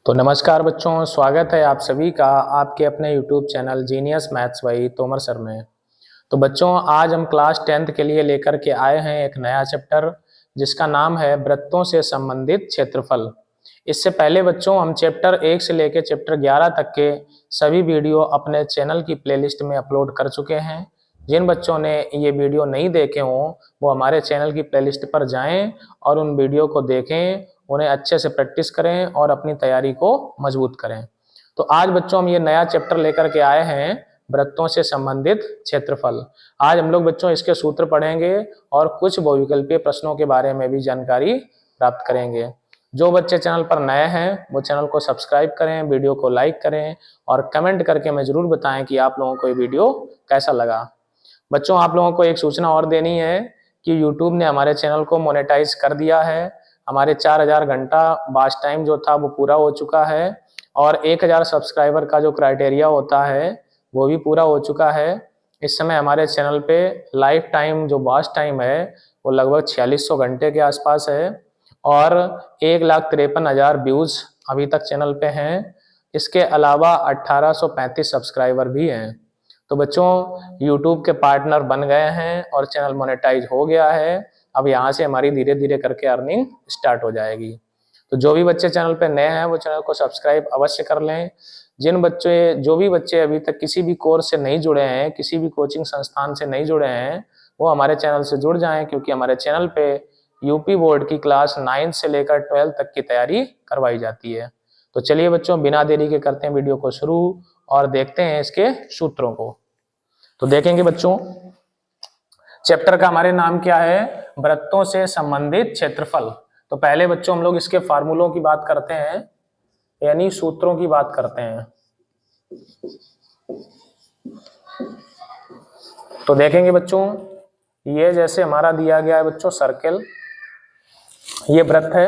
तो नमस्कार बच्चों, स्वागत है आप सभी का आपके अपने YouTube channel genius maths by Tomar sir में। तो बच्चों, आज हम क्लास 10th के लिए लेकर के आए हैं एक नया चैप्टर जिसका नाम है वृत्तों से संबंधित क्षेत्रफल। इससे पहले बच्चों हम चैप्टर 1 से लेकर चैप्टर 11 तक के सभी वीडियो अपने चैनल की प्लेलिस्ट में अपलोड कर चुके हैं। जिन बच्चों ने ये वीडियो नहीं देखे हों वो हमारे चैनल की प्लेलिस्ट पर जाएं और उन वीडियो को देखें, उन्हें अच्छे से प्रैक्टिस करें और अपनी तैयारी को मजबूत करें। तो आज बच्चों हम ये नया चैप्टर लेकर के आए हैं वृत्तों से संबंधित क्षेत्रफल। आज हम लोग बच्चों इसके सूत्र पढ़ेंगे और कुछ बहुविकल्पीय प्रश्नों के बारे में भी जानकारी प्राप्त करेंगे। जो बच्चे चैनल पर नए हैं वो चैनल को सब्सक्राइब करें, वीडियो को लाइक करें और कमेंट करके हमें जरूर बताएं कि आप लोगों को ये वीडियो कैसा लगा। बच्चों, आप लोगों को एक सूचना और देनी है कि YouTube ने हमारे चैनल को मोनेटाइज कर दिया है। हमारे 4000 घंटा वॉच टाइम जो था वो पूरा हो चुका है और 1000 सब्सक्राइबर का जो क्राइटेरिया होता है वो भी पूरा हो चुका है। इस समय हमारे चैनल पे लाइफ टाइम जो वॉच टाइम है वो लगभग 4600 घंटे के आसपास है और 1,53,000 व्यूज अभी तक चैनल पे हैं। इसके अलावा 1835 सब्सक्राइबर भी हैं। तो बच्चों, YouTube के पार्टनर बन गए हैं और चैनल मोनेटाइज हो गया है। अब यहाँ से हमारी धीरे धीरे करके अर्निंग स्टार्ट हो जाएगी। तो जो भी बच्चे चैनल पे नए हैं वो चैनल को सब्सक्राइब अवश्य कर लें। जो भी बच्चे अभी तक किसी भी कोर्स से नहीं जुड़े हैं, किसी भी कोचिंग संस्थान से नहीं जुड़े हैं, वो हमारे चैनल से जुड़ जाएं, क्योंकि हमारे चैनल पे यूपी बोर्ड की क्लास 9 से लेकर 12 तक की तैयारी करवाई जाती है। तो चलिए बच्चों, बिना देरी के करते हैं वीडियो को शुरू और देखते हैं इसके सूत्रों को। तो देखेंगे बच्चों, चैप्टर का हमारे नाम क्या है? वृत्तों से संबंधित क्षेत्रफल। तो पहले बच्चों हम लोग इसके फार्मूलों की बात करते हैं, यानी सूत्रों की बात करते हैं। तो देखेंगे बच्चों, ये जैसे हमारा दिया गया है बच्चों सर्कल, ये वृत्त है।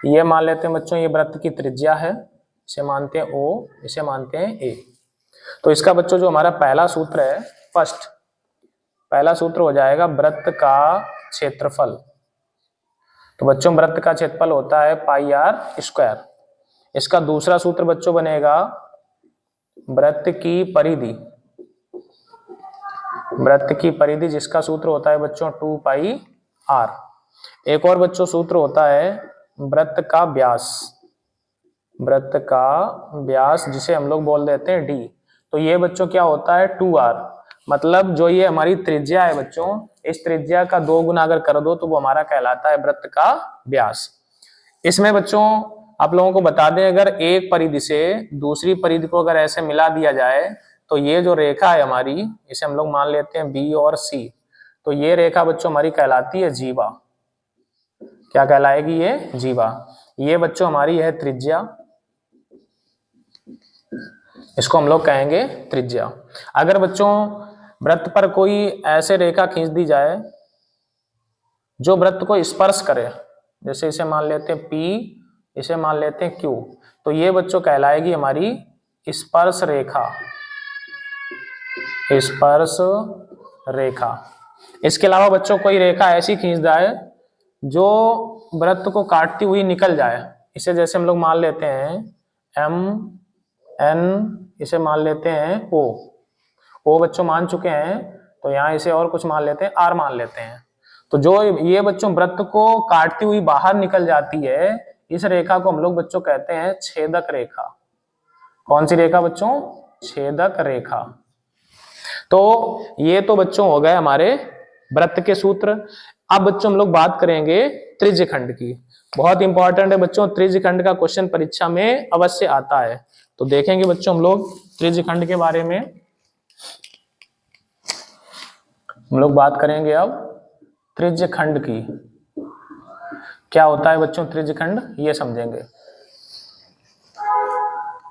ये मान लेते हैं बच्चों ये वृत्त की त्रिज्या है, इसे मानते हैं O, इसे मानते हैं A। तो इसका बच्चों जो हमारा पहला सूत्र है, पहला सूत्र हो जाएगा वृत्त का क्षेत्रफल। तो बच्चों वृत्त का क्षेत्रफल होता है πr²। इसका दूसरा सूत्र बच्चों बनेगा वृत्त की परिधि। वृत्त की परिधि जिसका सूत्र होता है बच्चों 2πr। एक और बच्चों सूत्र होता है वृत्त का व्यास। वृत्त का व्यास जिसे हम लोग बोल देते हैं d। तो ये बच्चों क्या होता है 2r। मतलब जो ये हमारी त्रिज्या है बच्चों, इस त्रिज्या का 2 गुना अगर कर दो तो वो हमारा कहलाता है वृत्त का व्यास। इसमें बच्चों आप लोगों को बता दें, अगर एक परिधि से दूसरी परिधि को अगर ऐसे मिला दिया जाए तो ये जो रेखा है हमारी, इसे हम लोग मान लेते हैं B और C। तो ये रेखा बच्चों हमारी कहलाती है जीवा। क्या कहलाएगी? ये जीवा। ये बच्चों हमारी है त्रिज्या, इसको हम लोग कहेंगे त्रिज्या। अगर बच्चों वृत्त पर कोई ऐसे रेखा खींच दी जाए जो वृत्त को स्पर्श करे, जैसे इसे मान लेते हैं P, इसे मान लेते हैं Q, तो ये बच्चों कहलाएगी हमारी स्पर्श रेखा। स्पर्श रेखा। इसके अलावा बच्चों कोई रेखा ऐसी खींच जाए जो वृत्त को काटती हुई निकल जाए, इसे जैसे हम लोग मान लेते हैं M, N, इसे मान लेते हैं O बच्चों मान चुके हैं, तो यहाँ इसे और कुछ मान लेते हैं R मान लेते हैं। तो जो ये बच्चों वृत्त को काटती हुई बाहर निकल जाती है, इस रेखा को हम लोग बच्चों कहते हैं छेदक रेखा। कौन सी रेखा बच्चों? छेदक रेखा। तो ये तो बच्चों हो गए हमारे वृत्त के सूत्र। अब बच्चों हम लोग बात करेंगे त्रिज्यखंड की। बहुत इंपॉर्टेंट है बच्चों, त्रिज्यखंड का क्वेश्चन परीक्षा में अवश्य आता है। तो देखेंगे बच्चों हम लोग त्रिज्यखंड के बारे में। हम लोग बात करेंगे अब त्रिज्यखंड की। क्या होता है बच्चों त्रिज्यखंड, ये समझेंगे।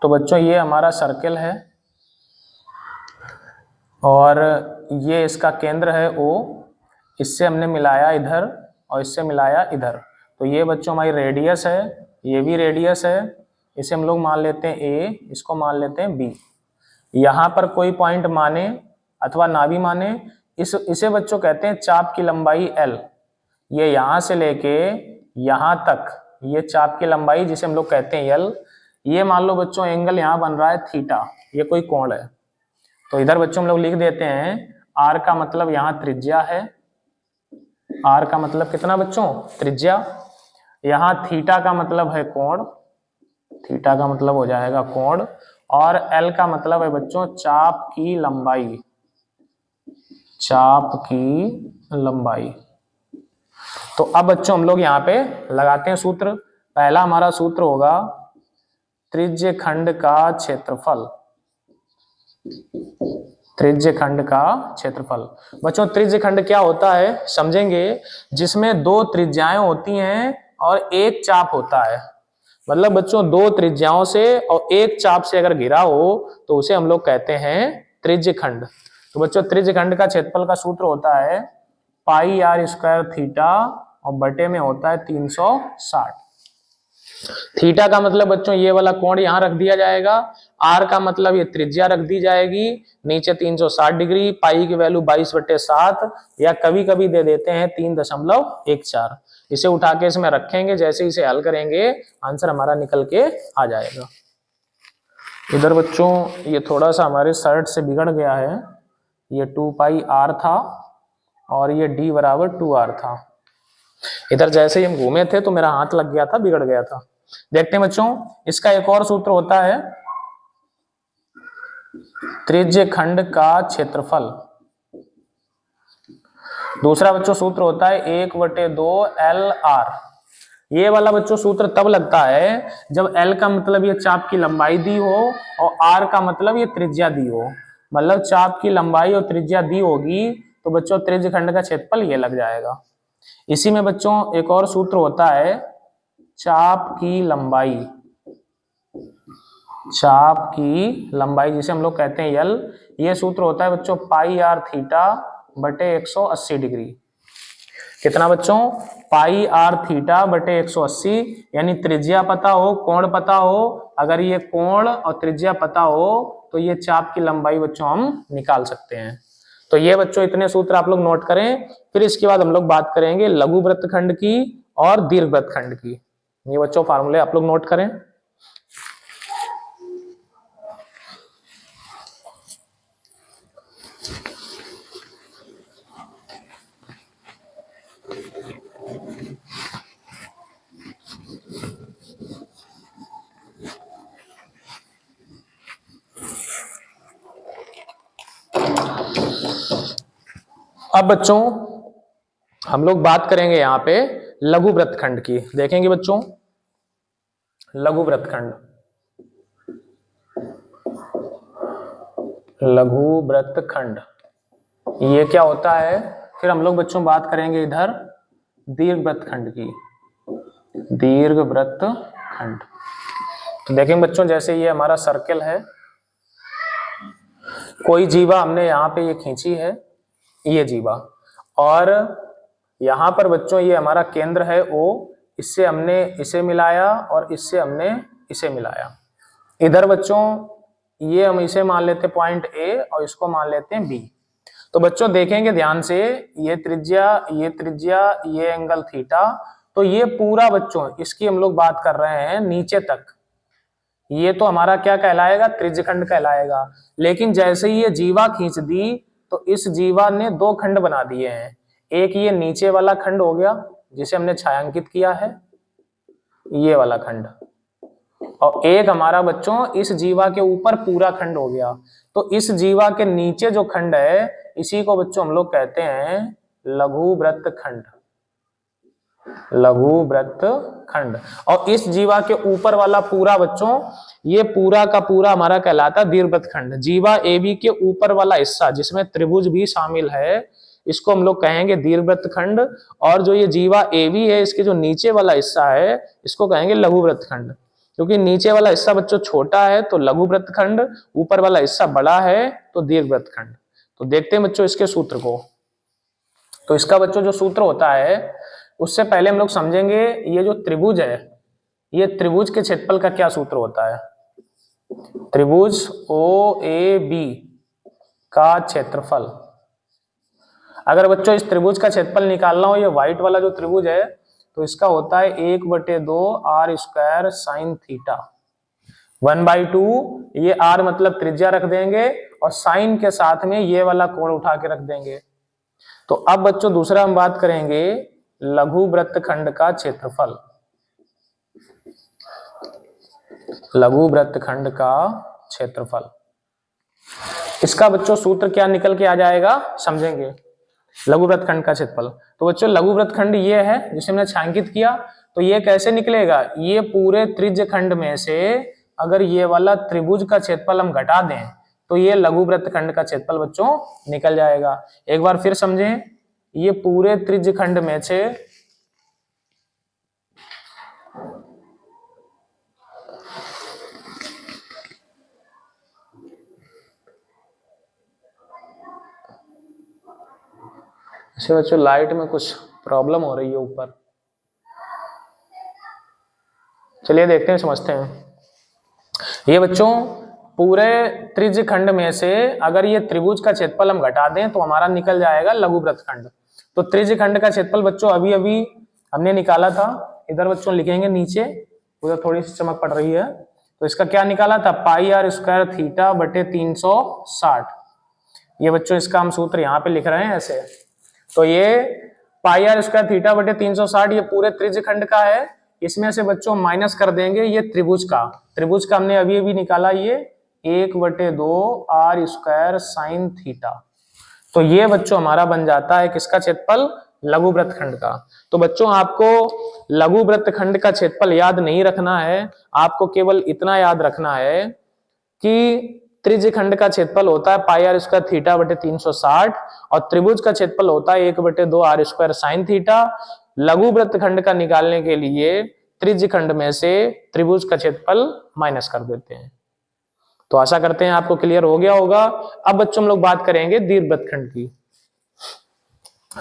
तो बच्चों ये हमारा सर्कल है और ये इसका केंद्र है O। इससे हमने मिलाया इधर और इससे मिलाया इधर। तो ये बच्चों हमारी रेडियस है, ये भी रेडियस है। इसे हम लोग मान लेते हैं A, इसको मान लेते हैं B। यहाँ पर कोई पॉइंट माने अथवा ना भी माने, इसे बच्चों कहते हैं चाप की लंबाई L। ये यहाँ से लेके यहाँ तक ये चाप की लंबाई जिसे हम लोग कहते हैं यल। ये मान लो बच्चों एंगल यहाँ बन रहा है थीटा, ये कोई कोण है। तो इधर बच्चों हम लोग लिख देते हैं आर का मतलब यहाँ त्रिज्या है, आर का मतलब कितना बच्चों त्रिज्या। यहाँ थीटा का मतलब है कोण, थीटा का मतलब हो जाएगा कोण, और एल का मतलब है बच्चों चाप की लंबाई, चाप की लंबाई। तो अब बच्चों हम लोग यहाँ पे लगाते हैं सूत्र। पहला हमारा सूत्र होगा त्रिज्य खंड का क्षेत्रफल, त्रिज्य खंड का क्षेत्रफल। बच्चों त्रिज्य खंड क्या होता है समझेंगे, जिसमें दो त्रिज्याएं होती हैं और एक चाप होता है। मतलब बच्चों दो त्रिज्याओं से और एक चाप से अगर घिरा हो तो उसे हम लोग कहते हैं त्रिज्य खंड। तो बच्चों त्रिज्य खंड का क्षेत्रफल का सूत्र होता है पाई आर स्क्वायर थीटा और बटे में होता है 360। थीटा का मतलब बच्चों ये वाला कोण यहां रख दिया जाएगा, आर का मतलब ये त्रिज्या रख दी जाएगी, नीचे 360 डिग्री, पाई की वैल्यू 22/7 या कभी कभी दे देते हैं 3.14। इसे उठा के इसमें रखेंगे, जैसे इसे हल करेंगे आंसर हमारा निकल के आ जाएगा। इधर बच्चों ये थोड़ा सा हमारे शर्ट से बिगड़ गया है, ये 2 पाई आर था और ये d बराबर 2r था। इधर जैसे ही हम घूमे थे तो मेरा हाथ लग गया था, बिगड़ गया था। देखते हैं बच्चों इसका एक और सूत्र होता है त्रिज्य खंड का क्षेत्रफल। दूसरा बच्चों सूत्र होता है 1/2 LR। ये वाला बच्चों सूत्र तब लगता है जब L का मतलब ये चाप की लंबाई दी हो और R का मतलब ये त्रिज्या दी हो। मतलब चाप की लंबाई और त्रिज्या दी होगी तो बच्चों त्रिज्य खंड का क्षेत्रफल ये लग जाएगा। इसी में बच्चों एक और सूत्र होता है चाप की लंबाई, चाप की लंबाई जिसे हम लोग कहते हैं यल। ये सूत्र होता है बच्चों पाई आर थीटा बटे 180 डिग्री। कितना बच्चों पाई आर थीटा बटे 180, यानी त्रिज्या पता हो कोण पता हो, अगर ये कोण और त्रिज्या पता हो तो ये चाप की लंबाई बच्चों हम निकाल सकते हैं। तो ये बच्चों इतने सूत्र आप लोग नोट करें, फिर इसके बाद हम लोग बात करेंगे लघु वृत्तखंड की और दीर्घ वृत्तखंड की। ये बच्चों फार्मूले आप लोग नोट करें। अब बच्चों हम लोग बात करेंगे यहाँ पे लघु वृत्तखंड की। देखेंगे बच्चों लघु वृत्तखंड, लघु वृत्तखंड ये क्या होता है। फिर हम लोग बच्चों बात करेंगे इधर दीर्घ वृत्तखंड की, दीर्घ वृत्तखंड। तो देखेंगे बच्चों जैसे ये हमारा सर्कल है, कोई जीवा हमने यहाँ पे ये खींची है, ये जीवा, और यहाँ पर बच्चों ये हमारा केंद्र है O, इससे हमने इसे मिलाया और इससे हमने इसे मिलाया। इधर बच्चों ये हम इसे मान लेते हैं पॉइंट A और इसको मान लेते हैं B। तो बच्चों देखेंगे ध्यान से ये त्रिज्या, ये एंगल थीटा, तो ये पूरा बच्चों इसकी हम लोग बात कर रहे हैं नीचे तक, ये तो हमारा क्या कहलाएगा त्रिज्यखंड कहलाएगा। लेकिन जैसे ही ये जीवा खींच दी तो इस जीवा ने दो खंड बना दिए हैं, एक ये नीचे वाला खंड हो गया जिसे हमने छायांकित किया है, ये वाला खंड, और एक हमारा बच्चों इस जीवा के ऊपर पूरा खंड हो गया। तो इस जीवा के नीचे जो खंड है इसी को बच्चों हम लोग कहते हैं लघु वृत्तखंड, लघु वृत्तखंड। और इस जीवा के ऊपर वाला पूरा बच्चों ये पूरा का पूरा हमारा कहलाता है दीर्घ वृत्तखंड। जीवा AB के ऊपर वाला हिस्सा जिसमें त्रिभुज भी शामिल है इसको हम लोग कहेंगे दीर्घ वृत्तखंड, और जो ये जीवा AB है इसके जो नीचे वाला हिस्सा है इसको कहेंगे लघु वृत्तखंड। क्योंकि नीचे वाला हिस्सा बच्चों छोटा है तो लघु वृत्तखंड, ऊपर वाला हिस्सा बड़ा है तो दीर्घ वृत्तखंड। तो देखते हैं बच्चों इसके सूत्र को। तो इसका बच्चों जो सूत्र होता है उससे पहले हम लोग समझेंगे ये जो त्रिभुज है, ये त्रिभुज के क्षेत्रफल का क्या सूत्र होता है। त्रिभुज OAB का क्षेत्रफल, अगर बच्चों इस त्रिभुज का क्षेत्रफल निकालना हो, ये व्हाइट वाला जो त्रिभुज है तो इसका होता है 1/2 आर स्क्वायर साइन थीटा। 1/2 ये आर मतलब त्रिज्या रख देंगे और साइन के साथ में ये वाला कोण उठा के रख देंगे। तो अब बच्चों दूसरा हम बात करेंगे लघु वृत्तखंड का क्षेत्रफल। लघु वृत्तखंड का क्षेत्रफल, इसका बच्चों सूत्र क्या निकल के आ जाएगा समझेंगे। लघु वृत्तखंड का क्षेत्रफल, तो बच्चों लघु वृत्तखंड ये है जिसे हमने छायांकित किया, तो ये कैसे निकलेगा, ये पूरे त्रिज्य खंड में से अगर ये वाला त्रिभुज का क्षेत्रफल हम घटा दें तो ये लघु वृत्तखंड का क्षेत्रफल बच्चों निकल जाएगा। एक बार फिर समझें, ये पूरे त्रिज्य खंड में से ऐसे बच्चों लाइट में कुछ प्रॉब्लम हो रही है ऊपर, चलिए देखते हैं समझते हैं। ये बच्चों पूरे त्रिज्य खंड में से अगर ये त्रिभुज का क्षेत्रफल हम घटा दें तो हमारा निकल जाएगा लघु वृत्तखंड। तो त्रिज्य खंड का क्षेत्रफल बच्चों अभी अभी हमने निकाला था, इधर बच्चों लिखेंगे नीचे, उधर थोड़ी सी चमक पड़ रही है। तो इसका क्या निकाला था, पाई आर स्क्वायर थीटा बटे 360। ये बच्चों इसका हम सूत्र यहाँ पे लिख रहे हैं ऐसे। तो ये पाई आर स्क्वायर थीटा बटे 360 ये पूरे त्रिज्य खंड का है। इसमें से बच्चों माइनस कर देंगे ये त्रिभुज का हमने अभी अभी निकाला, ये 1/2 आर स्क्वायर साइन थीटा। तो ये बच्चों हमारा बन जाता है किसका क्षेत्रफल, लघु वृत्तखंड का। तो बच्चों आपको लघु वृत्तखंड का क्षेत्रफल याद नहीं रखना है, आपको केवल इतना याद रखना है कि त्रिज्य खंड का क्षेत्रफल होता है पाई आर स्क्वायर थीटा बटे 360 और त्रिभुज का क्षेत्रफल होता है 1/2 आर स्क्वायर साइन थीटा। लघु वृत्तखंड का निकालने के लिए त्रिज्य खंड में से त्रिभुज का क्षेत्रफल माइनस कर देते हैं। तो आशा करते हैं आपको क्लियर हो गया होगा। अब बच्चों हम लोग बात करेंगे दीर्घवृत्तखंड की।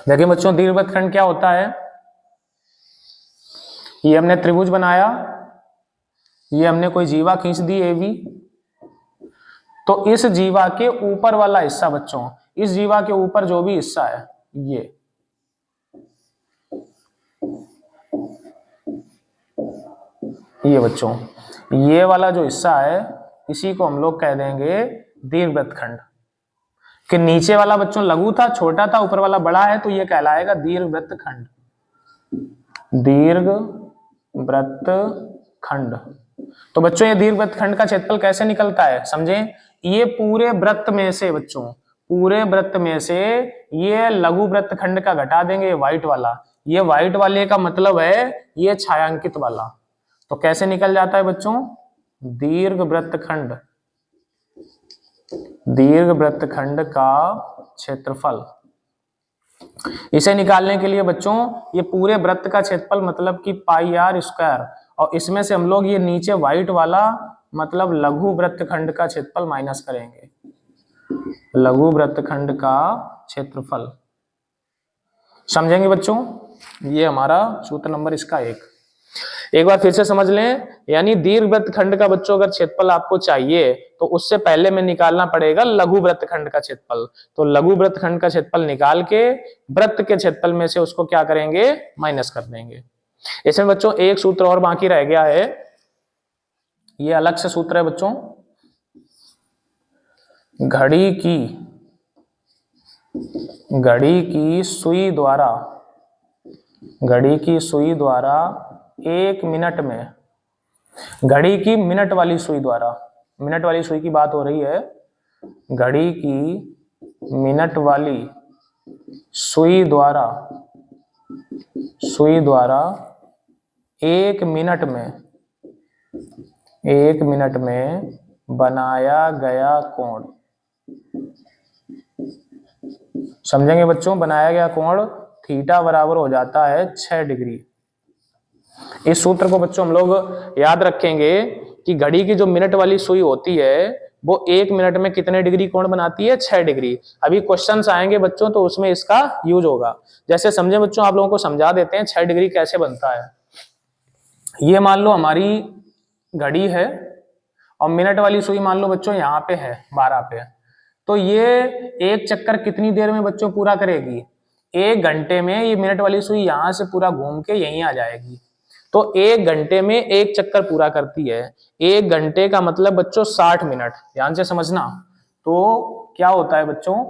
देखिए बच्चों दीर्घवृत्तखंड क्या होता है, ये हमने त्रिभुज बनाया, ये हमने कोई जीवा खींच दी AB, तो इस जीवा के ऊपर वाला हिस्सा बच्चों, इस जीवा के ऊपर जो भी हिस्सा है ये बच्चों, ये वाला जो हिस्सा है इसी को हम लोग कह देंगे दीर्घवृत्तखंड। कि नीचे वाला बच्चों लघु था, छोटा था, ऊपर वाला बड़ा है, तो ये कहलाएगा दीर्घवृत्तखंड। दीर्घवृत्तखंड। तो बच्चों ये दीर्घवृत्तखंड का क्षेत्रफल कैसे निकलता है समझें। ये पूरे वृत्त में से बच्चों, पूरे वृत्त में से ये लघु वृत्तखंड का घटा देंगे, ये व्हाइट वाला, ये व्हाइट वाले का मतलब है ये छायांकित वाला। तो कैसे निकल जाता है बच्चों, दीर्घवृत्तखंड, दीर्घवृत्तखंड का क्षेत्रफल। इसे निकालने के लिए बच्चों ये पूरे वृत्त का क्षेत्रफल मतलब कि पाई आर स्क्वायर, और इसमें से हम लोग ये नीचे व्हाइट वाला मतलब लघु वृत्तखंड का क्षेत्रफल माइनस करेंगे, लघु वृत्तखंड का क्षेत्रफल। समझेंगे बच्चों, ये हमारा सूत्र नंबर इसका एक बार फिर से समझ लें। यानी दीर्घवृत्तखंड का बच्चों अगर क्षेत्रफल आपको चाहिए तो उससे पहले में निकालना पड़ेगा लघु वृत्तखंड का क्षेत्रफल। तो लघु वृत्तखंड का क्षेत्रफल निकाल के वृत्त के क्षेत्रफल में से उसको क्या करेंगे, माइनस कर देंगे। इसमें बच्चों एक सूत्र और बाकी रह गया है, ये अलग से सूत्र है बच्चों, घड़ी की सुई द्वारा, घड़ी की सुई द्वारा 1 मिनट में, घड़ी की मिनट वाली सुई द्वारा, मिनट वाली सुई की बात हो रही है, घड़ी की मिनट वाली सुई द्वारा 1 मिनट में बनाया गया कोण। समझेंगे बच्चों, बनाया गया कोण थीटा बराबर हो जाता है 6 डिग्री। इस सूत्र को बच्चों हम लोग याद रखेंगे कि घड़ी की जो मिनट वाली सुई होती है वो 1 मिनट में कितने डिग्री कोण बनाती है, 6 डिग्री। अभी क्वेश्चंस आएंगे बच्चों तो उसमें इसका यूज होगा। जैसे समझे बच्चों, आप लोगों को समझा देते हैं 6 डिग्री कैसे बनता है। ये मान लो हमारी घड़ी है और मिनट वाली सुई मान लो बच्चों यहाँ पे है 12 पे, तो ये एक चक्कर कितनी देर में बच्चों पूरा करेगी, 1 घंटे में ये मिनट वाली सुई यहां से पूरा घूम के यहीं आ जाएगी। तो 1 घंटे में 1 चक्कर पूरा करती है। 1 घंटे का मतलब बच्चों 60 मिनट, ध्यान से समझना। तो क्या होता है बच्चों,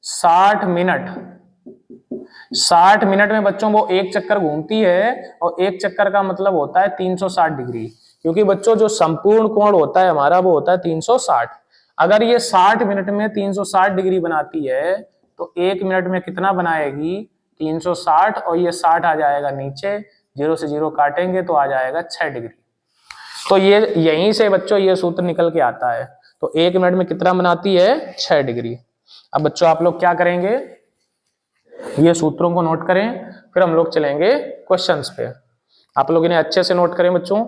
60 मिनट। 60 मिनट में बच्चों वो 1 चक्कर घूमती है, और 1 चक्कर का मतलब होता है 360 डिग्री, क्योंकि बच्चों जो संपूर्ण कोण होता है हमारा वो होता है 360। अगर ये 60 मिनट में 360 डिग्री बनाती है तो 1 मिनट में कितना बनाएगी, 360, और ये 60 आ जाएगा नीचे, 0 से 0 काटेंगे तो आ जाएगा 6 डिग्री। तो ये यहीं से बच्चों ये सूत्र निकल के आता है। तो 1 मिनट में कितना बनाती है, 6 डिग्री। अब बच्चों आप लोग क्या करेंगे, ये सूत्रों को नोट करें, फिर हम लोग चलेंगे क्वेश्चंस पे। आप लोग इन्हें अच्छे से नोट करें बच्चों।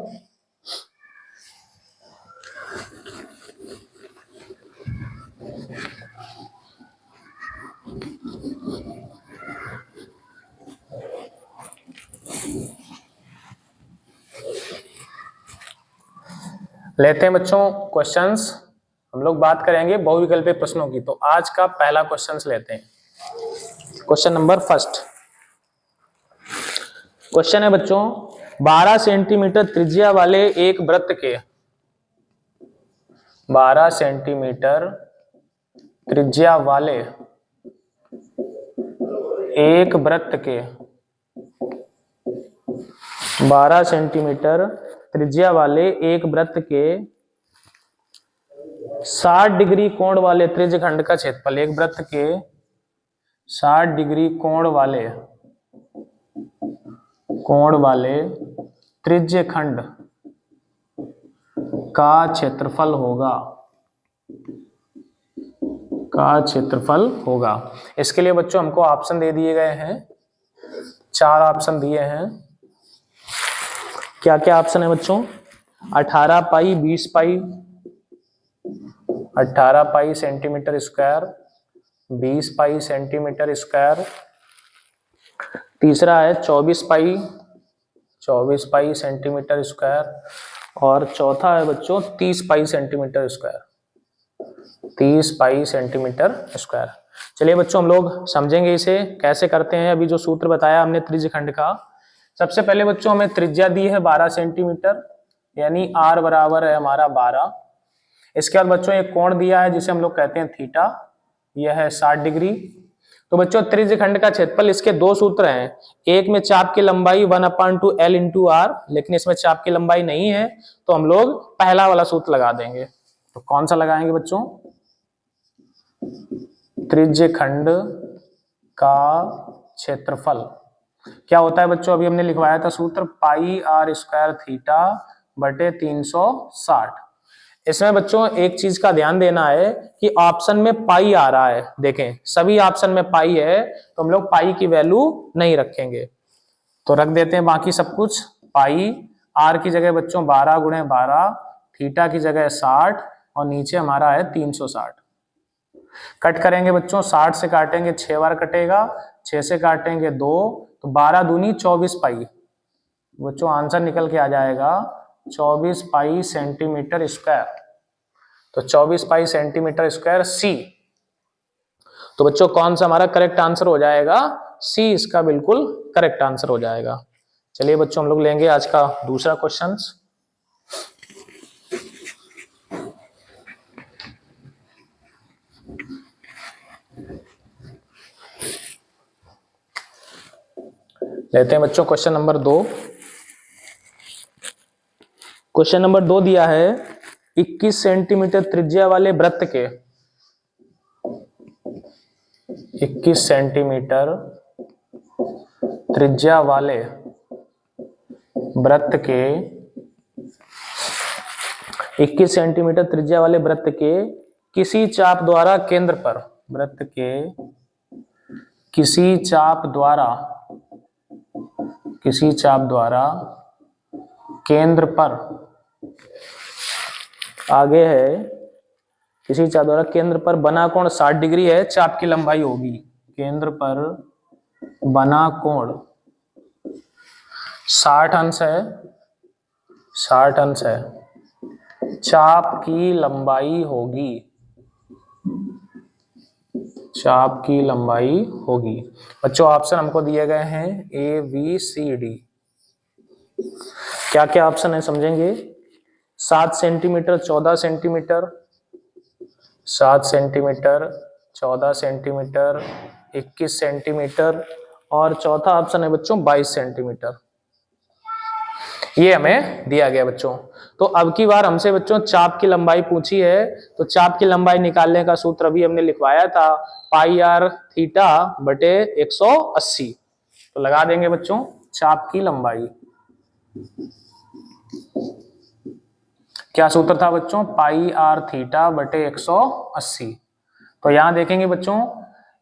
लेते हैं बच्चों क्वेश्चंस। हम लोग बात करेंगे बहुविकल्पीय प्रश्नों की। तो आज का पहला क्वेश्चंस लेते हैं। क्वेश्चन नंबर फर्स्ट क्वेश्चन है बच्चों, 12 सेंटीमीटर त्रिज्या वाले एक वृत्त के 12 सेंटीमीटर त्रिज्या वाले एक वृत्त के 12 सेंटीमीटर त्रिज्या वाले एक वृत्त के 60 डिग्री कोण वाले त्रिज्यखंड का क्षेत्रफल, एक वृत्त के 60 डिग्री कोण वाले त्रिज्यखंड का क्षेत्रफल होगा। इसके लिए बच्चों हमको ऑप्शन दे दिए गए हैं, 4 ऑप्शन दिए हैं। क्या क्या ऑप्शन है बच्चों, 18 पाई 20 पाई, 18 पाई सेंटीमीटर स्क्वायर, 20 पाई सेंटीमीटर स्क्वायर। तीसरा है 24 पाई सेंटीमीटर स्क्वायर, और चौथा है बच्चों 30 पाई सेंटीमीटर स्क्वायर, 30 पाई सेंटीमीटर स्क्वायर। चलिए बच्चों हम लोग समझेंगे इसे कैसे करते हैं। अभी जो सूत्र बताया हमने त्रिज्यखंड का, सबसे पहले बच्चों हमें त्रिज्या दी है 12 सेंटीमीटर, यानी r बराबर है हमारा 12। इसके बाद बच्चों एक कोण दिया है जिसे हम लोग कहते हैं थीटा, यह है 60 डिग्री। तो बच्चों त्रिज्यखंड का क्षेत्रफल, इसके 2 सूत्र हैं। एक में चाप की लंबाई 1/2L × r, लेकिन इसमें चाप की लंबाई नहीं है, तो हम लोग पहला वाला सूत्र लगा देंगे। तो कौन सा लगाएंगे बच्चों, त्रिज्यखंड का क्षेत्रफल क्या होता है बच्चों, अभी हमने लिखवाया था सूत्र, पाई r² थीटा बटे 360। इसमें बच्चों एक चीज का ध्यान देना है कि ऑप्शन में पाई आ रहा है, देखें सभी ऑप्शन में पाई है, तो हम लोग पाई की वैल्यू नहीं रखेंगे, तो रख देते हैं बाकी सब कुछ। पाई r की जगह बच्चों 12 × 12, थीटा की जगह 60, और नीचे हमारा है 360। कट करेंगे बच्चों, 60 से काटेंगे 6 बार कटेगा, 6 से काटेंगे 2, तो 12 दूनी 24 पाई। बच्चों आंसर निकल के आ जाएगा 24 पाई सेंटीमीटर स्क्वायर। तो 24 पाई सेंटीमीटर स्क्वायर सी। तो बच्चों कौन सा हमारा करेक्ट आंसर हो जाएगा, सी इसका बिल्कुल करेक्ट आंसर हो जाएगा। चलिए बच्चों हम लोग लेंगे आज का दूसरा क्वेश्चन। लेते हैं बच्चों क्वेश्चन नंबर 2। क्वेश्चन नंबर 2 दिया है, 21 सेंटीमीटर त्रिज्या वाले वृत्त के 21 सेंटीमीटर त्रिज्या वाले वृत्त के 21 सेंटीमीटर त्रिज्या वाले वृत्त के किसी चाप द्वारा केंद्र पर, वृत्त के किसी चाप द्वारा केंद्र पर, आगे है किसी चाप द्वारा केंद्र पर बना कोण 60 डिग्री है, चाप की लंबाई होगी, केंद्र पर बना कोण 60 अंश है, 60 अंश है, चाप की लंबाई होगी चाप की लंबाई होगी। बच्चों ऑप्शन हमको दिए गए हैं ए बी सी डी। क्या क्या ऑप्शन है समझेंगे। 7 centimetre, 14 centimetre, 7 centimetre, 14 centimetre, 21 centimetre और चौथा ऑप्शन है बच्चों 22 सेंटीमीटर। ये हमें दिया गया बच्चों। तो अब की बार हमसे बच्चों चाप की लंबाई पूछी है, तो चाप की लंबाई निकालने का सूत्र अभी हमने लिखवाया था, पाई आर थीटा बटे 180। तो लगा देंगे बच्चों चाप की लंबाई। क्या सूत्र था बच्चों, पाई आर थीटा बटे 180। तो यहां देखेंगे बच्चों,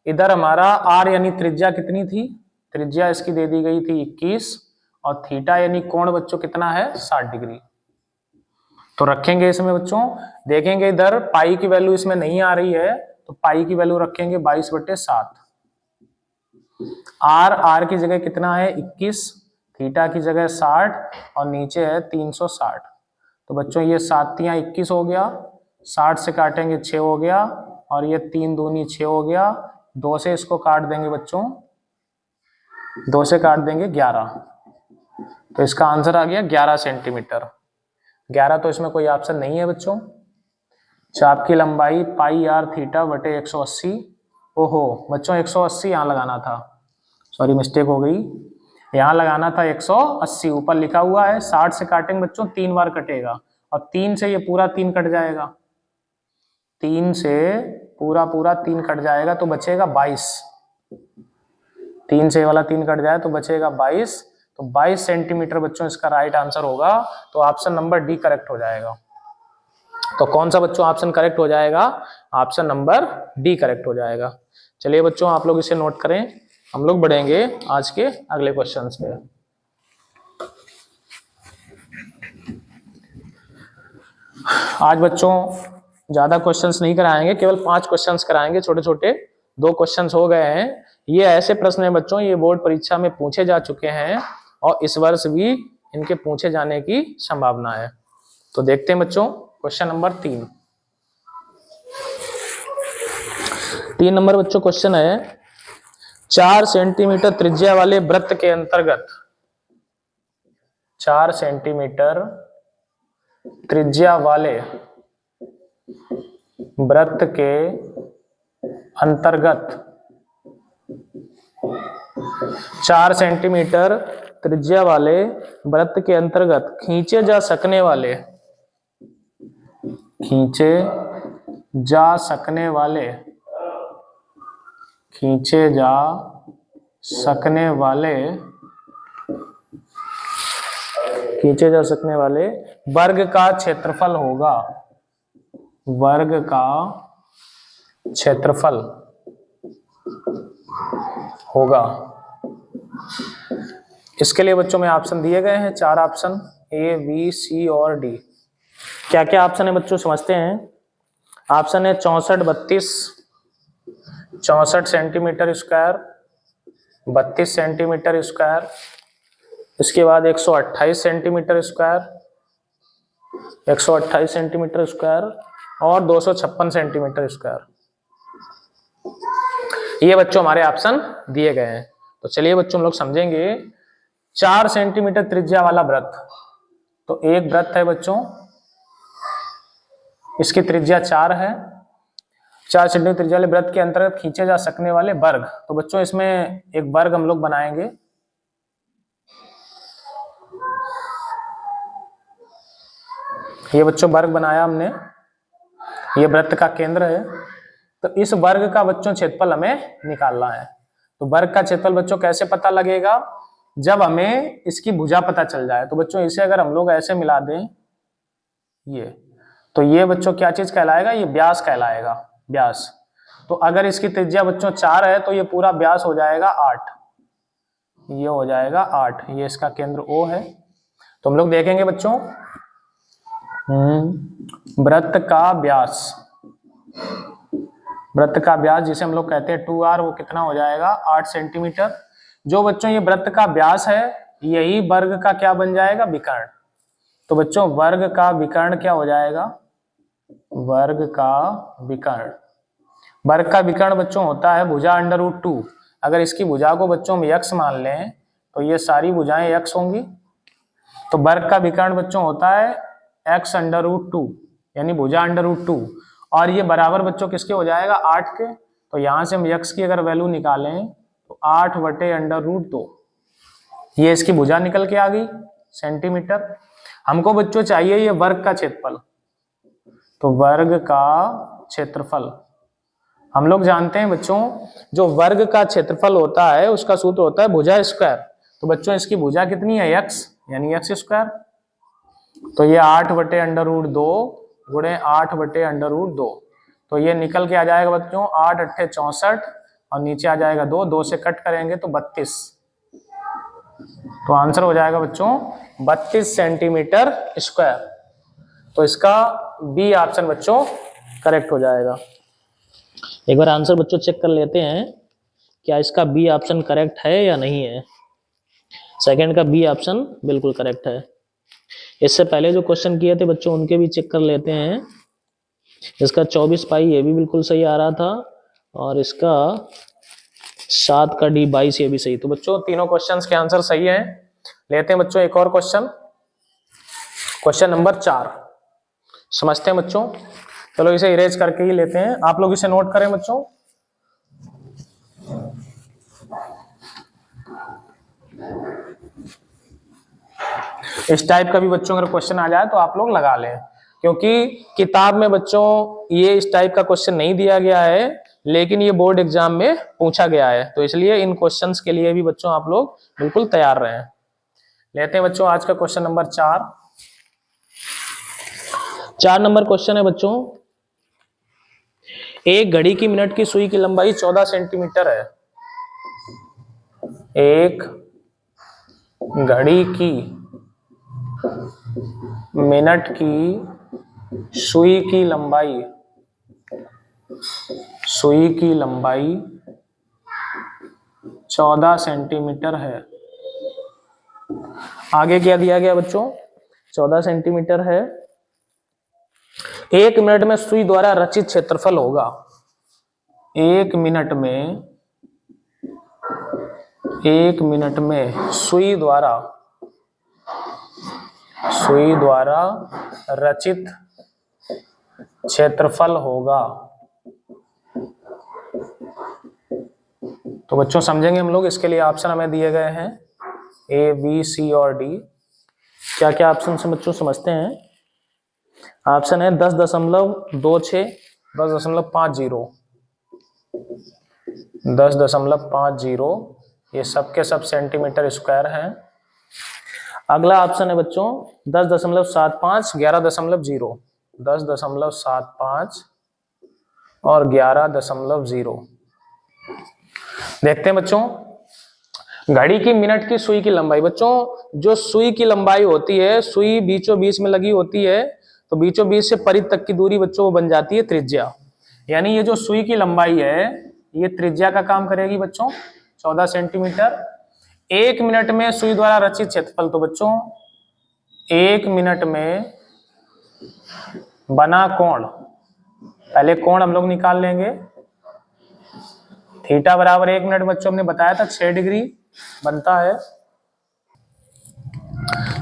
इधर हमारा आर यानी त्रिज्या कितनी थी, त्रिज्या इसकी दे दी गई थी 21 और थीटा यानी कोण बच्चों कितना है 60 डिग्री। तो रखेंगे इसमें बच्चों, देखेंगे इधर पाई की वैल्यू इसमें नहीं आ रही है, तो पाई की वैल्यू रखेंगे 22/7। आर की जगह कितना है 21, थीटा की जगह 60 और नीचे है 360। तो बच्चों ये 7 तियां 21 हो गया, 60 से काटेंगे 6 हो गया और ये 3 दूनी 6 हो गया, 2 से इसको काट देंगे बच्चों, 2 से काट देंगे 11। तो इसका आंसर आ गया 11 सेंटीमीटर। 11 तो इसमें कोई ऑप्शन नहीं है बच्चों। चाप की लंबाई पाई आर थीटा बटे 180। ओहो बच्चों 180 यहाँ लगाना था, सॉरी मिस्टेक हो गई, यहाँ लगाना था 180, ऊपर लिखा हुआ है 60 से काटेंगे बच्चों 3 बार कटेगा और 3 से ये पूरा 3 कट जाएगा, 3 से पूरा 3 कट जाएगा तो बचेगा 22। 3 से वाला 3 कट जाए तो बचेगा 22। तो 22 सेंटीमीटर बच्चों इसका राइट आंसर होगा। तो ऑप्शन नंबर डी करेक्ट हो जाएगा। तो कौन सा बच्चों ऑप्शन करेक्ट हो जाएगा, ऑप्शन नंबर डी करेक्ट हो जाएगा। चलिए बच्चों आप लोग इसे नोट करें, हम लोग बढ़ेंगे आज के अगले क्वेश्चंस पे। आज बच्चों ज्यादा क्वेश्चंस नहीं कराएंगे, केवल 5 क्वेश्चंस कराएंगे, छोटे छोटे 2 क्वेश्चंस हो गए हैं। ये ऐसे प्रश्न है बच्चों, ये बोर्ड परीक्षा में पूछे जा चुके हैं और इस वर्ष भी इनके पूछे जाने की संभावना है। तो देखते हैं बच्चों क्वेश्चन नंबर 3 नंबर बच्चों क्वेश्चन है, 4 सेंटीमीटर त्रिज्या वाले वृत्त के अंतर्गत, 4 सेंटीमीटर त्रिज्या वाले वृत्त के अंतर्गत, 4 सेंटीमीटर त्रिज्या वाले वृत्त के अंतर्गत खींचे जा सकने वाले, खींचे जा सकने वाले, खींचे जा सकने वाले, खींचे जा सकने वाले वर्ग का क्षेत्रफल होगा, वर्ग का क्षेत्रफल होगा। इसके लिए बच्चों में ऑप्शन दिए गए हैं, 4 ऑप्शन ए बी सी और डी। क्या क्या ऑप्शन है बच्चों समझते हैं। ऑप्शन है 64 सेंटीमीटर स्क्वायर, 32 सेंटीमीटर स्क्वायर, इसके बाद 128 सेंटीमीटर स्क्वायर, 128 सेंटीमीटर स्क्वायर और 256 सेंटीमीटर स्क्वायर। ये बच्चों हमारे ऑप्शन दिए गए हैं। तो चलिए बच्चों हम लोग समझेंगे। 4 सेंटीमीटर त्रिज्या वाला वृत्त, तो एक वृत्त है बच्चों, इसकी त्रिज्या 4 है। 4 सेंटीमीटर त्रिज्या वाले वृत्त के अंतर्गत खींचे जा सकने वाले वर्ग, तो बच्चों इसमें एक वर्ग हम लोग बनाएंगे। ये बच्चों वर्ग बनाया हमने, ये वृत्त का केंद्र है। तो इस वर्ग का बच्चों क्षेत्रफल हमें निकालना है। तो वर्ग का क्षेत्रफल बच्चों कैसे पता लगेगा, जब हमें इसकी भुजा पता चल जाए। तो बच्चों इसे अगर हम लोग ऐसे मिला दें, ये, तो ये बच्चों क्या चीज कहलाएगा, ये व्यास कहलाएगा, व्यास। तो अगर इसकी त्रिज्या बच्चों 4 है तो ये पूरा व्यास हो जाएगा 8, ये हो जाएगा 8। ये इसका केंद्र O है। तो हम लोग देखेंगे बच्चों वृत्त का व्यास, वृत्त का व्यास जिसे हम लोग कहते हैं 2r, वो कितना हो जाएगा 8 सेंटीमीटर। जो बच्चों ये वृत्त का व्यास है, यही वर्ग का क्या बन जाएगा, विकर्ण। तो बच्चों वर्ग का विकर्ण क्या हो जाएगा, वर्ग का विकर्ण। वर्ग का विकर्ण बच्चों होता है भुजा √2। अगर इसकी भुजा को बच्चों हम यक्स मान लें तो ये सारी भुजाएं यक्स होंगी। तो वर्ग का विकर्ण बच्चों होता है x√2 यानी भुजा √2, और ये बराबर बच्चों किसके हो जाएगा 8 के। तो यहां से हम x की अगर वैल्यू निकालें तो 8/√2, ये इसकी भुजा निकल के आ गई सेंटीमीटर। हमको बच्चों चाहिए ये वर्ग का क्षेत्रफल, तो वर्ग का क्षेत्रफल हम लोग जानते हैं बच्चों, जो वर्ग का क्षेत्रफल होता है उसका सूत्र होता है भुजा स्क्वायर। तो बच्चों इसकी भुजा कितनी है x यानी x²। तो ये 8/√2 गुणे 8/√2, तो ये निकल के आ जाएगा बच्चों 8 8 64, और नीचे आ जाएगा 2, 2 से कट करेंगे तो 32। तो आंसर हो जाएगा बच्चों 32 सेंटीमीटर स्क्वायर। तो इसका बी ऑप्शन बच्चों करेक्ट हो जाएगा। एक बार आंसर बच्चों चेक कर लेते हैं क्या इसका बी ऑप्शन करेक्ट है या नहीं है। सेकंड का बी ऑप्शन बिल्कुल करेक्ट है। इससे पहले जो क्वेश्चन किए थे बच्चों उनके भी चेक कर लेते हैं। इसका 24 पाई ये भी बिल्कुल सही आ रहा था, और इसका 7 का डी 22 ये भी सही। तो बच्चों तीनों क्वेश्चंस के आंसर सही हैं। लेते हैं बच्चों एक और क्वेश्चन, क्वेश्चन नंबर 4 समझते हैं बच्चों। चलो इसे इरेज करके ही लेते हैं, आप लोग इसे नोट करें बच्चों। इस टाइप का भी बच्चों अगर क्वेश्चन आ जाए तो आप लोग लगा लें, क्योंकि किताब में बच्चों ये इस टाइप का क्वेश्चन नहीं दिया गया है, लेकिन ये बोर्ड एग्जाम में पूछा गया है, तो इसलिए इन क्वेश्चंस के लिए भी बच्चों आप लोग बिल्कुल तैयार रहें। लेते हैं बच्चों आज का क्वेश्चन नंबर 4 नंबर क्वेश्चन है बच्चों। एक घड़ी की मिनट की सुई की लंबाई 14 सेंटीमीटर है। एक घड़ी की मिनट की सुई की लंबाई 14 सेंटीमीटर है। आगे क्या दिया गया बच्चों, 14 सेंटीमीटर है। 1 मिनट में सुई द्वारा रचित क्षेत्रफल होगा। 1 मिनट में सुई द्वारा रचित क्षेत्रफल होगा। तो बच्चों समझेंगे हम लोग, इसके लिए ऑप्शन हमें दिए गए हैं ए बी सी और डी। क्या क्या ऑप्शन से बच्चों समझते हैं। ऑप्शन है 10.26, 10.50, 10.50, ये सबके सब सेंटीमीटर स्क्वायर हैं। अगला ऑप्शन है बच्चों 10.75, 11.0, 10.75 और 11.0। देखते हैं बच्चों, घड़ी की मिनट की सुई की लंबाई। बच्चों जो सुई की लंबाई होती है, सुई बीचों बीच में लगी होती है, तो बीचों बीच से परिध तक की दूरी बच्चों वो बन जाती है त्रिज्या। यानी ये जो सुई की लंबाई है ये त्रिज्या का काम करेगी बच्चों 14 सेंटीमीटर। 1 मिनट में सुई द्वारा रचित क्षेत्रफल, तो बच्चों 1 मिनट में बना कोण, पहले कोण हम लोग निकाल लेंगे। थीटा बराबर 1 मिनट बच्चों हमने बताया था 6 डिग्री बनता है।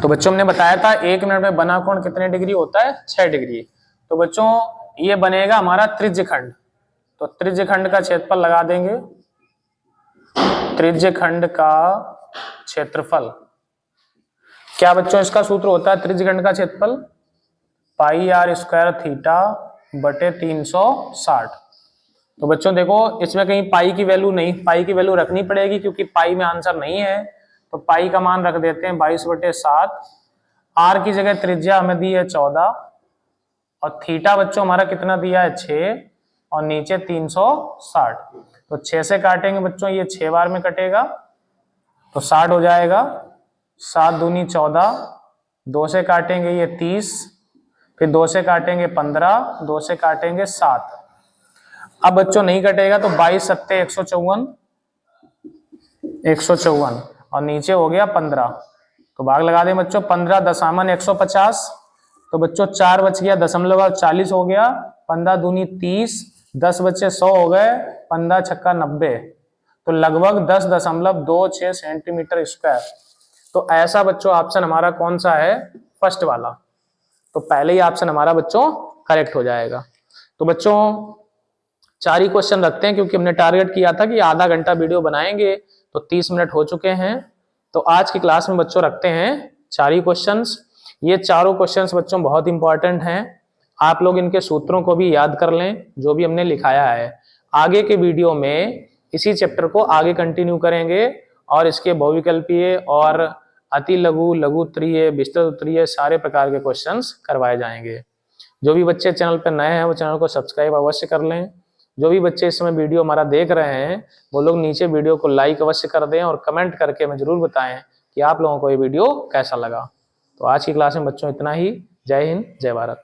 तो बच्चों हमने बताया था 1 मिनट में बना कोण कितने डिग्री होता है, 6 डिग्री। तो बच्चों ये बनेगा हमारा त्रिज्यखंड। तो त्रिज्यखंड का क्षेत्रफल लगा देंगे। त्रिज्यखंड का क्षेत्रफल क्या बच्चों, इसका सूत्र होता है त्रिज्यखंड का क्षेत्रफल πr² थीटा बटे 360। तो बच्चों देखो इसमें कहीं पाई की वैल्यू नहीं, पाई की वैल्यू रखनी पड़ेगी क्योंकि पाई में आंसर नहीं है, तो पाई का मान रख देते हैं 22/7। आर की जगह त्रिज्या हमें दी है 14, और थीटा बच्चों हमारा कितना दिया है 6, और नीचे 360। तो 6 से काटेंगे बच्चों, ये 6 बार में कटेगा तो 60 हो जाएगा। 7 दूनी 14, 2 से काटेंगे ये 30, फिर 2 से काटेंगे 15, 2 से काटेंगे 7। अब बच्चों नहीं कटेगा तो 22 सत्ते 154, 154 और नीचे हो गया 15। तो भाग लगा दें बच्चों, 15 दशामन 150, तो बच्चों 4 बच गया, दशमलव 40 हो गया। 15 दूनी 30, 10 बच्चे 100 हो गए, 15 छक्का 90, तो लगभग 10.26 सेंटीमीटर स्क्वायर। तो ऐसा बच्चों ऑप्शन हमारा कौन सा है, फर्स्ट वाला। तो पहले ही ऑप्शन हमारा बच्चों करेक्ट हो जाएगा। तो बच्चों 4 ही क्वेश्चन रखते हैं, क्योंकि हमने टारगेट किया था कि आधा घंटा वीडियो बनाएंगे, तो 30 मिनट हो चुके हैं। तो आज की क्लास में बच्चों रखते हैं 4 ही क्वेश्चंस। ये चारों क्वेश्चंस बच्चों बहुत इंपॉर्टेंट हैं, आप लोग इनके सूत्रों को भी याद कर लें जो भी हमने लिखाया है। आगे के वीडियो में इसी चैप्टर को आगे कंटिन्यू करेंगे और इसके बहुविकल्पीय और अति लघु, लघु उत्तरीय, विस्तृत उत्तरीय सारे प्रकार के क्वेश्चंस करवाए जाएंगे। जो भी बच्चे चैनल पर नए हैं वो चैनल को सब्सक्राइब अवश्य कर लें। जो भी बच्चे इस समय वीडियो हमारा देख रहे हैं वो लोग नीचे वीडियो को लाइक अवश्य कर दें और कमेंट करके हमें जरूर बताएं कि आप लोगों को ये वीडियो कैसा लगा। तो आज की क्लास में बच्चों इतना ही। जय हिंद, जय भारत।